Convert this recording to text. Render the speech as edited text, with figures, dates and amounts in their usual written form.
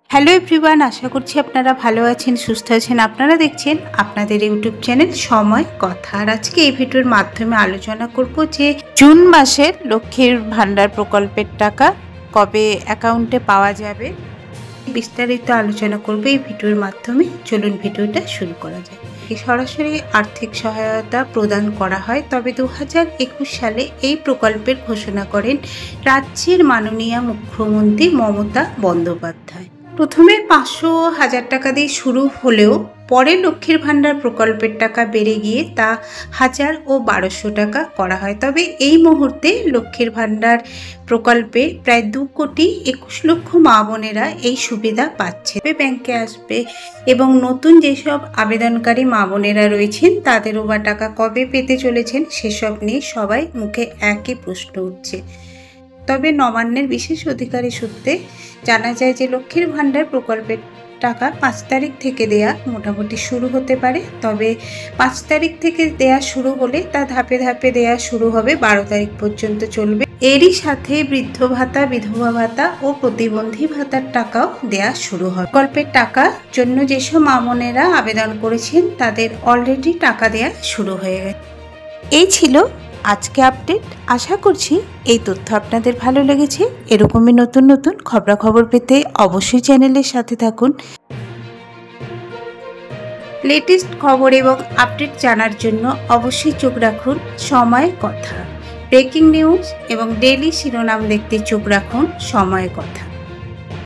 Hello everyone, আশা করছি আপনারা ভালো আছেন, সুস্থ আছেন। আপনারা দেখছেন আপনাদের ইউটিউব চ্যানেল সময় কথা। আর আজকে এই ভিডিওর মাধ্যমে আলোচনা করব যে জুন মাসের লক্ষ্মীর ভান্ডার প্রকল্পের টাকা কবে অ্যাকাউন্টে পাওয়া যাবে, বিস্তারিত আলোচনা করব এই ভিডিওর মাধ্যমে। চলুন ভিডিওটা শুরু করা যায়। সরাসরি আর্থিক সহায়তা প্রদান করা হয়, তবে 2021 সালে এই প্রকল্পের ঘোষণা করেন রাজ্যের মাননীয় মুখ্যমন্ত্রী মমতা বন্দ্যোপাধ্যায়। প্রথমে 500,000 টাকা দিয়ে শুরু হলেও পরে লক্ষ্মীর ভান্ডার প্রকল্পের টাকা বেড়ে গিয়ে তা 1000 ও 1200 টাকা করা হয়। তবে এই মুহূর্তে লক্ষ্মীর ভান্ডার প্রকল্পে প্রায় 2,21 লক্ষ মা বোনেরা এই সুবিধা পাচ্ছে। ব্যাংকে আসবে এবং নতুন যেসব আবেদনকারী মা বোনেরা রয়েছেন তাদেরও বা টাকা কবে পেতে চলেছেন সেসব নিয়ে সবাই মুখে একই প্রশ্ন উঠছে। তবে নবান্নের বিশেষ অধিকারী সূত্রে জানা যায় যে লক্ষ্মীর ভান্ডার প্রকল্পের টাকা 5 তারিখ থেকে দেয়া মোটামুটি শুরু হতে পারে। তবে 5 তারিখ থেকে দেয়া শুরু হলে তা ধাপে ধাপে দেয়া শুরু হবে, 12 তারিখ পর্যন্ত চলবে। এরই সাথে বৃদ্ধ ভাতা, বিধবা ভাতা ও প্রতিবন্ধী ভাতার টাকাও দেয়া শুরু হবে। প্রকল্পের টাকার জন্য যেসব মা বোনেরা আবেদন করেছেন তাদের অলরেডি টাকা দেয়া শুরু হয়ে গেছে। এই ছিল আজকে আপডেট। আশা করছি এই তথ্য আপনাদের ভালো লেগেছে। এরকমই নতুন নতুন খবরাখবর পেতে অবশ্যই চ্যানেলের সাথে থাকুন। লেটেস্ট খবর এবং আপডেট জানার জন্য অবশ্যই চোখ রাখুন সময় কথা। ব্রেকিং নিউজ এবং ডেইলি শিরোনাম দেখতে চোখ রাখুন সময় কথা।